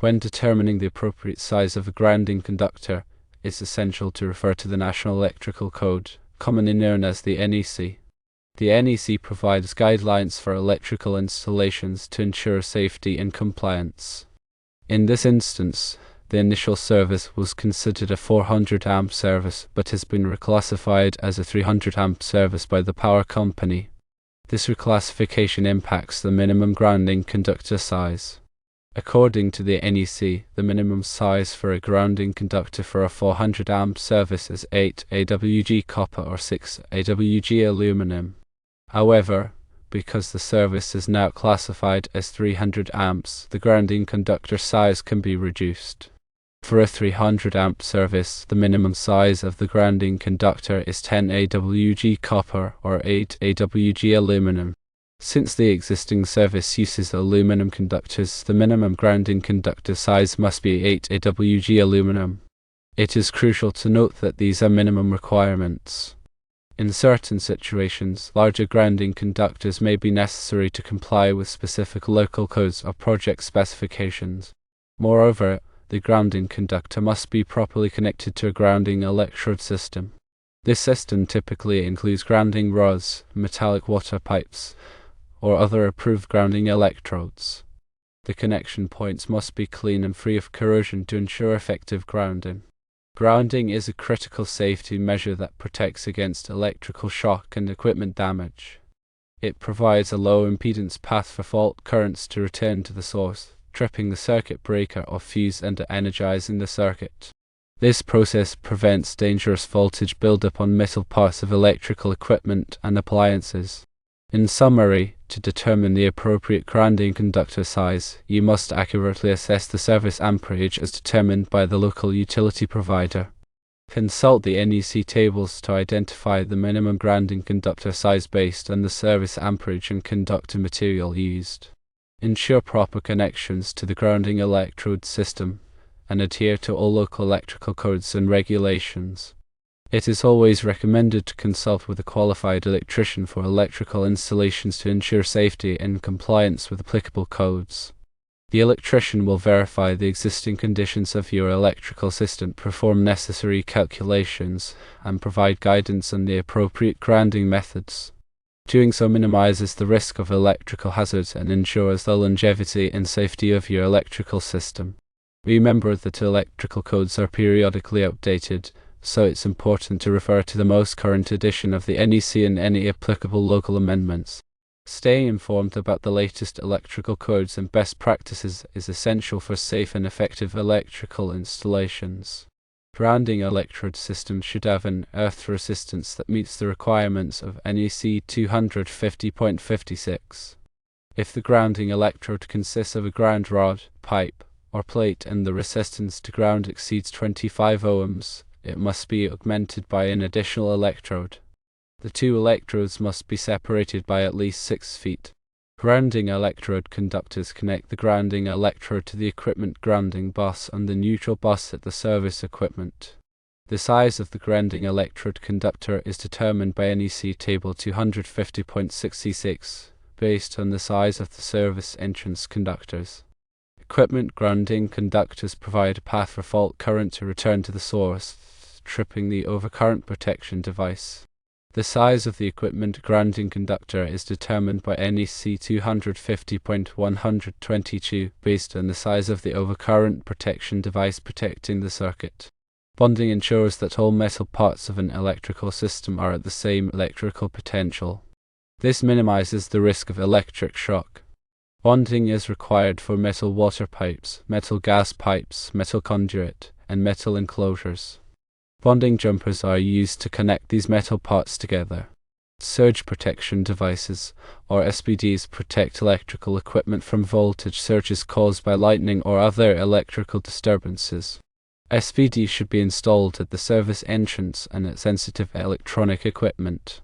When determining the appropriate size of a grounding conductor, it's essential to refer to the National Electrical Code, commonly known as the NEC. The NEC provides guidelines for electrical installations to ensure safety and compliance. In this instance, the initial service was considered a 400 amp service but has been reclassified as a 300 amp service by the power company. This reclassification impacts the minimum grounding conductor size. According to the NEC, the minimum size for a grounding conductor for a 400 amp service is 8 AWG copper or 6 AWG aluminum. However, because the service is now classified as 300 amps, the grounding conductor size can be reduced. For a 300 amp service, the minimum size of the grounding conductor is 10 AWG copper or 8 AWG aluminum. Since the existing service uses aluminum conductors, the minimum grounding conductor size must be 8 AWG aluminum. It is crucial to note that these are minimum requirements. In certain situations, larger grounding conductors may be necessary to comply with specific local codes or project specifications. Moreover, the grounding conductor must be properly connected to a grounding electrode system. This system typically includes grounding rods, metallic water pipes, or other approved grounding electrodes. The connection points must be clean and free of corrosion to ensure effective grounding. Grounding is a critical safety measure that protects against electrical shock and equipment damage. It provides a low impedance path for fault currents to return to the source, tripping the circuit breaker or fuse and energizing the circuit. This process prevents dangerous voltage buildup on metal parts of electrical equipment and appliances. In summary, to determine the appropriate grounding conductor size, you must accurately assess the service amperage as determined by the local utility provider. Consult the NEC tables to identify the minimum grounding conductor size based on the service amperage and conductor material used. Ensure proper connections to the grounding electrode system and adhere to all local electrical codes and regulations. It is always recommended to consult with a qualified electrician for electrical installations to ensure safety and compliance with applicable codes. The electrician will verify the existing conditions of your electrical system, perform necessary calculations, and provide guidance on the appropriate grounding methods. Doing so minimizes the risk of electrical hazards and ensures the longevity and safety of your electrical system. Remember that electrical codes are periodically updated, so it's important to refer to the most current edition of the NEC and any applicable local amendments. Staying informed about the latest electrical codes and best practices is essential for safe and effective electrical installations. Grounding electrode systems should have an earth resistance that meets the requirements of NEC 250.56. If the grounding electrode consists of a ground rod, pipe, or plate and the resistance to ground exceeds 25 ohms, it must be augmented by an additional electrode. The two electrodes must be separated by at least 6 feet. Grounding electrode conductors connect the grounding electrode to the equipment grounding bus and the neutral bus at the service equipment. The size of the grounding electrode conductor is determined by NEC Table 250.66, based on the size of the service entrance conductors. Equipment grounding conductors provide a path for fault current to return to the source, tripping the overcurrent protection device. The size of the equipment grounding conductor is determined by NEC 250.122 based on the size of the overcurrent protection device protecting the circuit. Bonding ensures that all metal parts of an electrical system are at the same electrical potential. This minimizes the risk of electric shock. Bonding is required for metal water pipes, metal gas pipes, metal conduit, and metal enclosures. Bonding jumpers are used to connect these metal parts together. Surge protection devices, or SPDs, protect electrical equipment from voltage surges caused by lightning or other electrical disturbances. SPDs should be installed at the service entrance and at sensitive electronic equipment.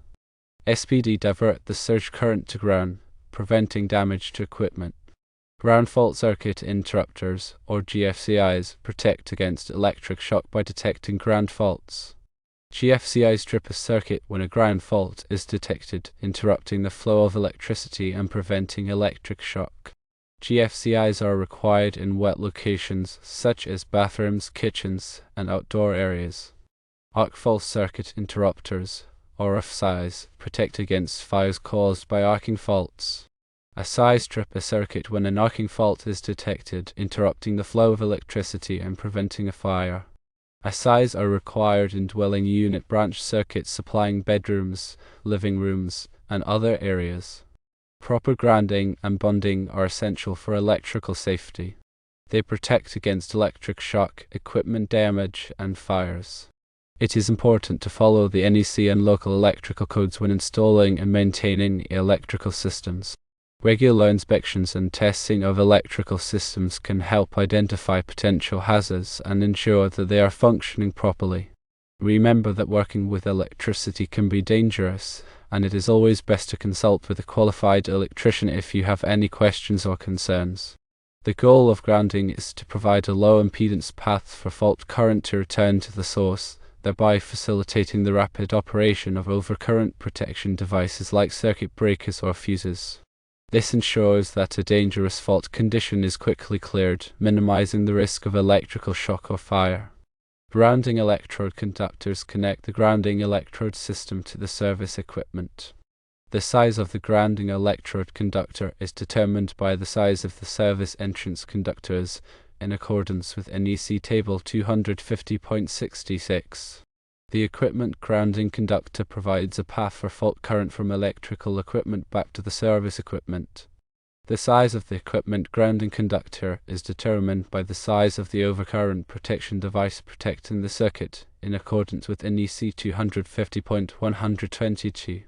SPD divert the surge current to ground, preventing damage to equipment. Ground fault circuit interrupters, or GFCIs, protect against electric shock by detecting ground faults. GFCIs trip a circuit when a ground fault is detected, interrupting the flow of electricity and preventing electric shock. GFCIs are required in wet locations such as bathrooms, kitchens, and outdoor areas. Arc fault circuit interrupters, or RFCIs, protect against fires caused by arcing faults. RFCIs trip a circuit when an arcing fault is detected, interrupting the flow of electricity and preventing a fire. RFCIs are required in dwelling unit branch circuits supplying bedrooms, living rooms, and other areas. Proper grounding and bonding are essential for electrical safety. They protect against electric shock, equipment damage, and fires. It is important to follow the NEC and local electrical codes when installing and maintaining electrical systems. Regular inspections and testing of electrical systems can help identify potential hazards and ensure that they are functioning properly. Remember that working with electricity can be dangerous, and it is always best to consult with a qualified electrician if you have any questions or concerns. The goal of grounding is to provide a low impedance path for fault current to return to the source, thereby facilitating the rapid operation of overcurrent protection devices like circuit breakers or fuses. This ensures that a dangerous fault condition is quickly cleared, minimizing the risk of electrical shock or fire. Grounding electrode conductors connect the grounding electrode system to the service equipment. The size of the grounding electrode conductor is determined by the size of the service entrance conductors in accordance with NEC Table 250.66. The equipment grounding conductor provides a path for fault current from electrical equipment back to the service equipment. The size of the equipment grounding conductor is determined by the size of the overcurrent protection device protecting the circuit, in accordance with NEC 250.122.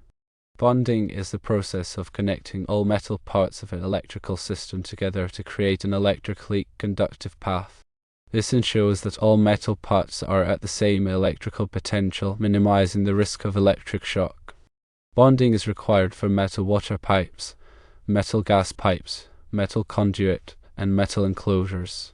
Bonding is the process of connecting all metal parts of an electrical system together to create an electrically conductive path. This ensures that all metal parts are at the same electrical potential, minimizing the risk of electric shock. Bonding is required for metal water pipes, metal gas pipes, metal conduit, and metal enclosures.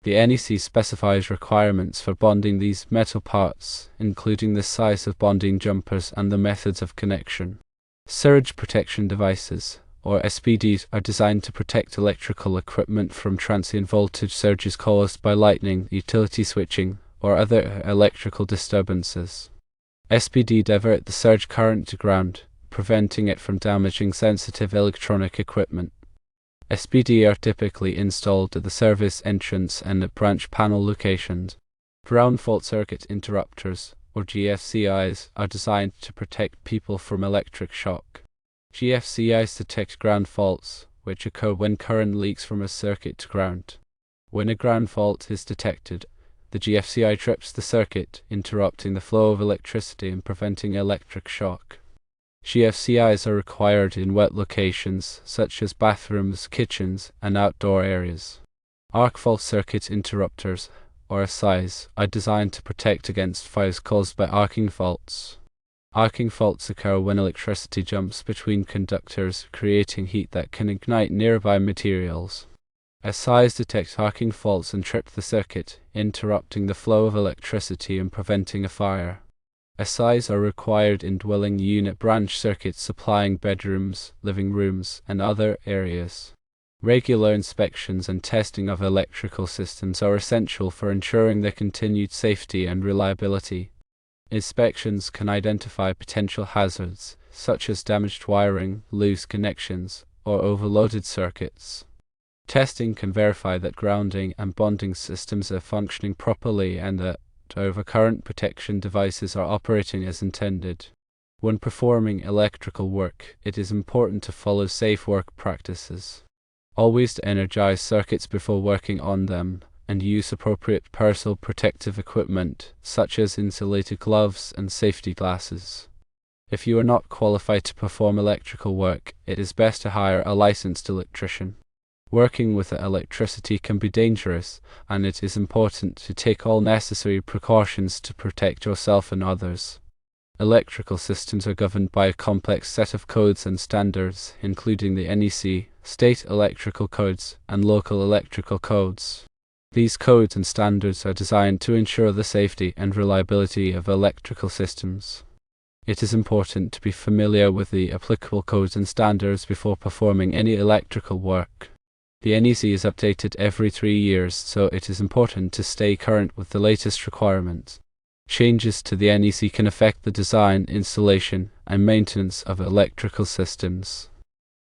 The NEC specifies requirements for bonding these metal parts, including the size of bonding jumpers and the methods of connection. Surge protection devices, or SPDs, are designed to protect electrical equipment from transient voltage surges caused by lightning, utility switching, or other electrical disturbances. SPD divert the surge current to ground, preventing it from damaging sensitive electronic equipment. SPD are typically installed at the service entrance and at branch panel locations. Ground fault circuit interrupters, or GFCIs, are designed to protect people from electric shock. GFCIs detect ground faults, which occur when current leaks from a circuit to ground. When a ground fault is detected, the GFCI trips the circuit, interrupting the flow of electricity and preventing electric shock. GFCIs are required in wet locations such as bathrooms, kitchens, and outdoor areas. Arc fault circuit interrupters, or RFCIs, are designed to protect against fires caused by arcing faults. Arcing faults occur when electricity jumps between conductors, creating heat that can ignite nearby materials. RFCIs detect arcing faults and trip the circuit, interrupting the flow of electricity and preventing a fire. RFCIs are required in dwelling unit branch circuits supplying bedrooms, living rooms, and other areas. Regular inspections and testing of electrical systems are essential for ensuring their continued safety and reliability. Inspections can identify potential hazards, such as damaged wiring, loose connections, or overloaded circuits. Testing can verify that grounding and bonding systems are functioning properly and that overcurrent protection devices are operating as intended. When performing electrical work, it is important to follow safe work practices. Always energize circuits before working on them, and use appropriate personal protective equipment, such as insulated gloves and safety glasses. If you are not qualified to perform electrical work, it is best to hire a licensed electrician. Working with electricity can be dangerous, and it is important to take all necessary precautions to protect yourself and others. Electrical systems are governed by a complex set of codes and standards, including the NEC, state electrical codes, and local electrical codes. These codes and standards are designed to ensure the safety and reliability of electrical systems. It is important to be familiar with the applicable codes and standards before performing any electrical work. The NEC is updated every 3 years, so it is important to stay current with the latest requirements. Changes to the NEC can affect the design, installation, and maintenance of electrical systems.